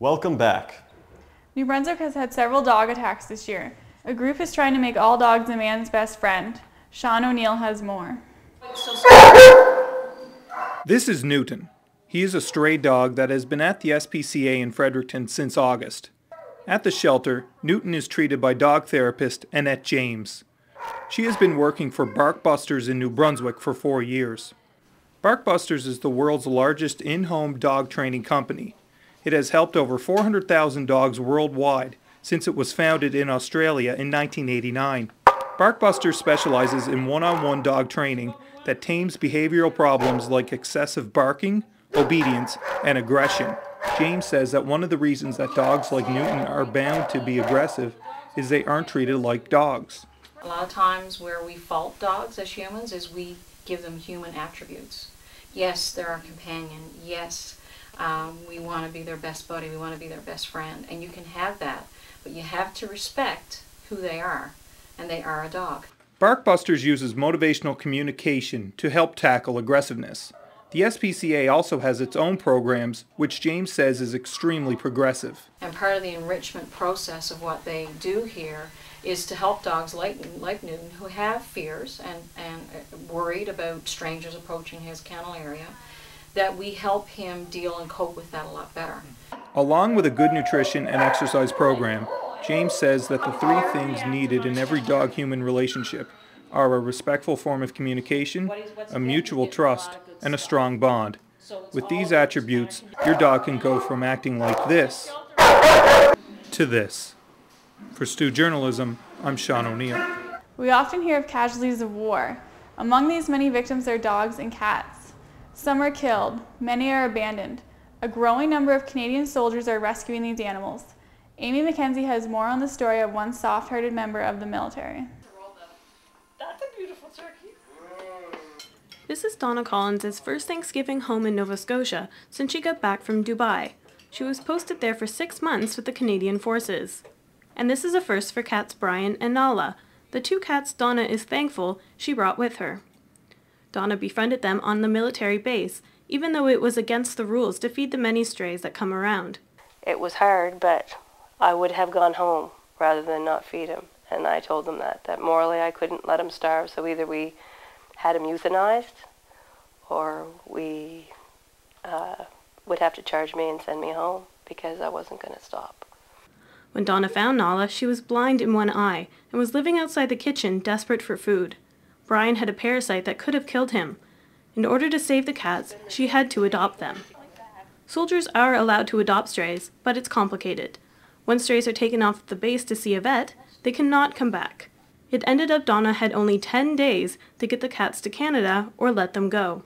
Welcome back. New Brunswick has had several dog attacks this year. A group is trying to make all dogs a man's best friend. Sean O'Neill has more. This is Newton. He is a stray dog that has been at the SPCA in Fredericton since August. At the shelter, Newton is treated by dog therapist Annette James. She has been working for Barkbusters in New Brunswick for 4 years. Barkbusters is the world's largest in-home dog training company. It has helped over 400,000 dogs worldwide since it was founded in Australia in 1989. Barkbusters specializes in one-on-one dog training that tames behavioral problems like excessive barking, obedience, and aggression. James says that one of the reasons that dogs like Newton are bound to be aggressive is they aren't treated like dogs. A lot of times where we fault dogs as humans is we give them human attributes. Yes, they're our companion. Yes, we want to be their best buddy. We want to be their best friend. And you can have that, but you have to respect who they are, and they are a dog. Barkbusters uses motivational communication to help tackle aggressiveness. The SPCA also has its own programs, which James says is extremely progressive. And part of the enrichment process of what they do here is to help dogs like Newton who have fears and worried about strangers approaching his kennel area, that we help him deal and cope with that a lot better. Along with a good nutrition and exercise program, James says that the 3 things needed in every dog-human relationship are a respectful form of communication, a mutual trust, and a strong bond. With these attributes, your dog can go from acting like this to this. For Stu Journalism, I'm Sean O'Neill. We often hear of casualties of war. Among these many victims are dogs and cats. Some are killed, many are abandoned. A growing number of Canadian soldiers are rescuing these animals. Amy McKenzie has more on the story of one soft-hearted member of the military. That's a beautiful turkey. This is Donna Collins' first Thanksgiving home in Nova Scotia since she got back from Dubai. She was posted there for 6 months with the Canadian Forces. And this is a first for cats Brian and Nala, the 2 cats Donna is thankful she brought with her. Donna befriended them on the military base, even though it was against the rules to feed the many strays that come around. It was hard, but I would have gone home rather than not feed him. And I told them that morally I couldn't let him starve, so either we had him euthanized or we would have to charge me and send me home because I wasn't going to stop. When Donna found Nala, she was blind in one eye and was living outside the kitchen, desperate for food. Brian had a parasite that could have killed him. In order to save the cats, she had to adopt them. Soldiers are allowed to adopt strays, but it's complicated. When strays are taken off the base to see a vet, they cannot come back. It ended up Donna had only 10 days to get the cats to Canada or let them go.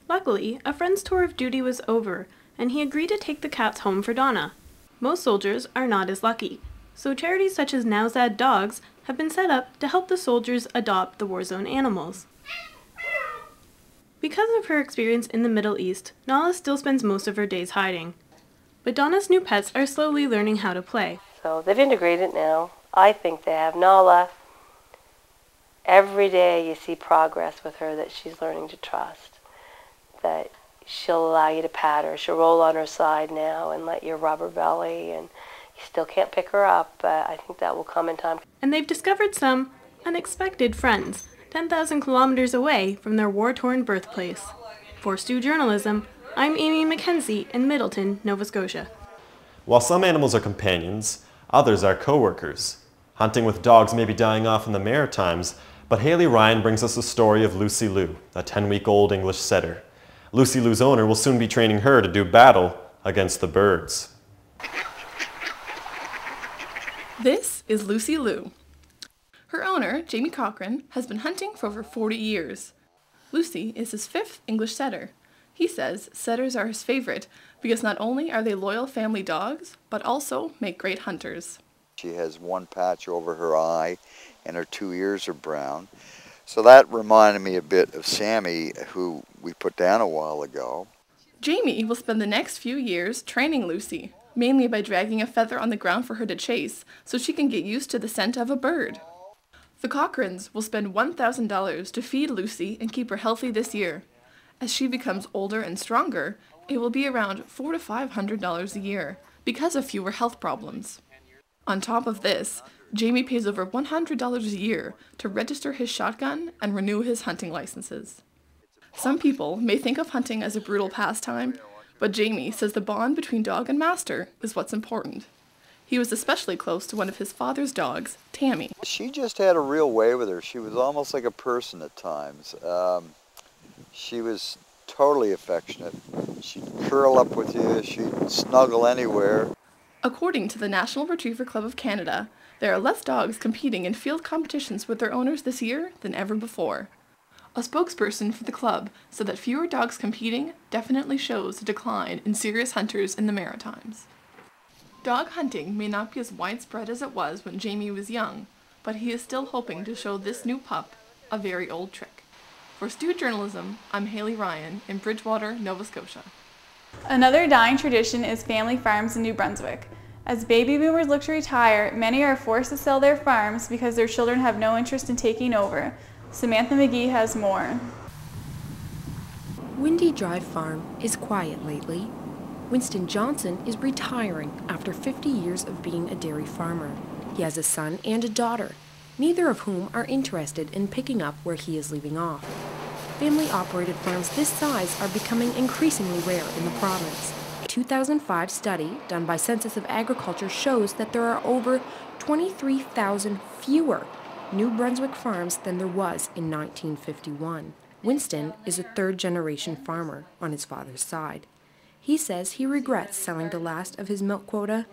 Luckily, a friend's tour of duty was over, and he agreed to take the cats home for Donna. Most soldiers are not as lucky, so charities such as Nowzad Dogs have been set up to help the soldiers adopt the war zone animals. Because of her experience in the Middle East, Nala still spends most of her days hiding. But Donna's new pets are slowly learning how to play. So they've integrated now. I think they have. Nala, every day you see progress with her that she's learning to trust. That she'll allow you to pat her. She'll roll on her side now and let you rub her belly. And you still can't pick her up, but I think that will come in time. And they've discovered some unexpected friends, 10,000 kilometers away from their war-torn birthplace. For Stu Journalism, I'm Amy McKenzie in Middleton, Nova Scotia. While some animals are companions, others are co-workers. Hunting with dogs may be dying off in the Maritimes, but Haley Ryan brings us a story of Lucy Lou, a 10-week-old English setter. Lucy Lou's owner will soon be training her to do battle against the birds. This is Lucy Lou. Her owner, Jamie Cochran, has been hunting for over 40 years. Lucy is his 5th English setter. He says setters are his favorite because not only are they loyal family dogs, but also make great hunters. She has one patch over her eye and her 2 ears are brown. So that reminded me a bit of Sammy, who we put down a while ago. Jamie will spend the next few years training Lucy, mainly by dragging a feather on the ground for her to chase so she can get used to the scent of a bird. The Cochrans will spend $1,000 to feed Lucy and keep her healthy this year. As she becomes older and stronger, It will be around $400 to $500 a year because of fewer health problems. On top of this, Jamie pays over $100 a year to register his shotgun and renew his hunting licenses. Some people may think of hunting as a brutal pastime, but Jamie says the bond between dog and master is what's important. He was especially close to one of his father's dogs, Tammy. She just had a real way with her. She was almost like a person at times. She was totally affectionate. She'd curl up with you. She'd snuggle anywhere. According to the National Retriever Club of Canada, there are less dogs competing in field competitions with their owners this year than ever before. A spokesperson for the club said that fewer dogs competing definitely shows a decline in serious hunters in the Maritimes. Dog hunting may not be as widespread as it was when Jamie was young, but he is still hoping to show this new pup a very old trick. For Stu Journalism, I'm Haley Ryan in Bridgewater, Nova Scotia. Another dying tradition is family farms in New Brunswick. As baby boomers look to retire, many are forced to sell their farms because their children have no interest in taking over. Samantha McGee has more. Windy Drive Farm is quiet lately. Winston Johnson is retiring after 50 years of being a dairy farmer. He has a son and a daughter, neither of whom are interested in picking up where he is leaving off. Family-operated farms this size are becoming increasingly rare in the province. A 2005 study done by Census of Agriculture shows that there are over 23,000 fewer New Brunswick farms than there was in 1951. Winston is a third-generation farmer on his father's side. He says he regrets selling the last of his milk quota,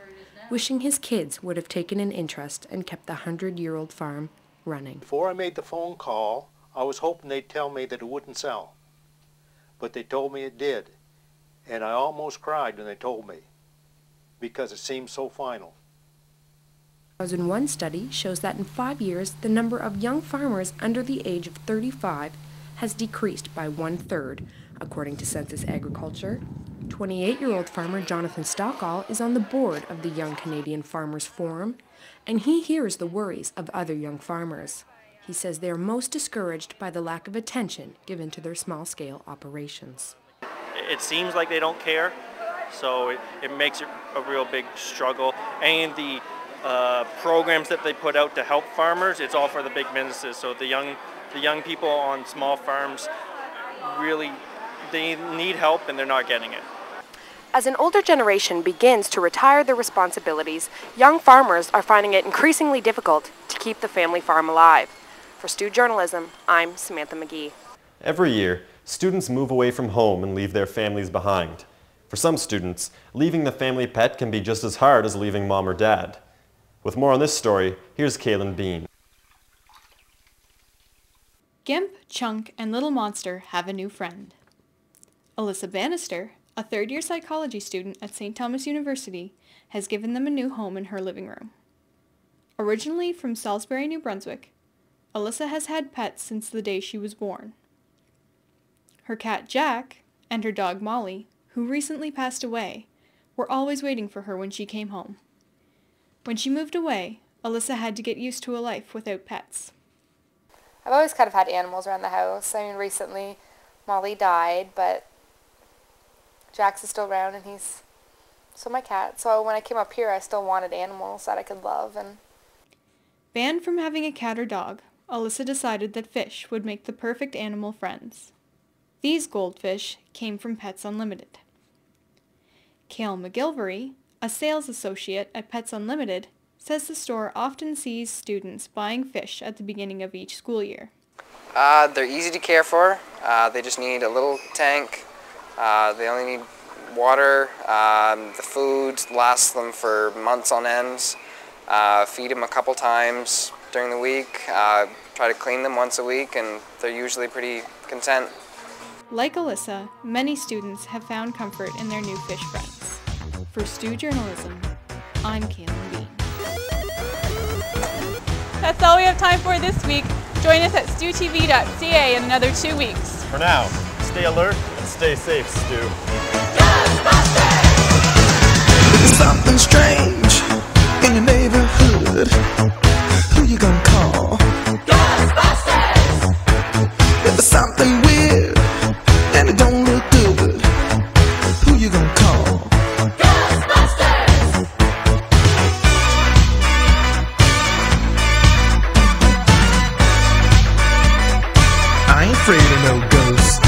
wishing his kids would have taken an interest and kept the 100-year-old farm running. Before I made the phone call, I was hoping they'd tell me that it wouldn't sell. But they told me it did. And I almost cried when they told me, because it seemed so final. A 2001 study shows that in 5 years, the number of young farmers under the age of 35 has decreased by 1/3, according to Census Agriculture. 28-year-old farmer Jonathan Stockall is on the board of the Young Canadian Farmers Forum, and he hears the worries of other young farmers. He says they are most discouraged by the lack of attention given to their small-scale operations. It seems like they don't care, so it makes it a real big struggle. And the programs that they put out to help farmers, it's all for the big businesses. So the young people on small farms, really, they need help and they're not getting it. As an older generation begins to retire their responsibilities, young farmers are finding it increasingly difficult to keep the family farm alive. For Stu Journalism, I'm Samantha McGee. Every year, students move away from home and leave their families behind. For some students, leaving the family pet can be just as hard as leaving mom or dad. With more on this story, here's Kaylin Bean. Gimp, Chunk, and Little Monster have a new friend. Alyssa Bannister, a third-year psychology student at St. Thomas University, has given them a new home in her living room. Originally from Salisbury, New Brunswick, Alyssa has had pets since the day she was born. Her cat Jack and her dog Molly, who recently passed away, were always waiting for her when she came home. When she moved away, Alyssa had to get used to a life without pets. I've always kind of had animals around the house. I mean, recently Molly died, but Jax is still around and he's still my cat. So when I came up here, I still wanted animals that I could love. And banned from having a cat or dog, Alyssa decided that fish would make the perfect animal friends. These goldfish came from Pets Unlimited. Cale McGilvery, a sales associate at Pets Unlimited, says the store often sees students buying fish at the beginning of each school year. They're easy to care for. They just need a little tank. They only need water. The food lasts them for months on end. Feed them a couple times during the week. Try to clean them once a week, and they're usually pretty content. Like Alyssa, many students have found comfort in their new fish friends. For Stu Journalism, I'm Kaylin Bean. That's all we have time for this week. Join us at stewtv.ca in another 2 weeks. For now, stay alert and stay safe, Stu. There's something strange in your neighborhood. Who you gonna call? Ghostbusters! There's something weird and it don't look good. Who you gonna call? Ghostbusters! I ain't afraid of no ghosts.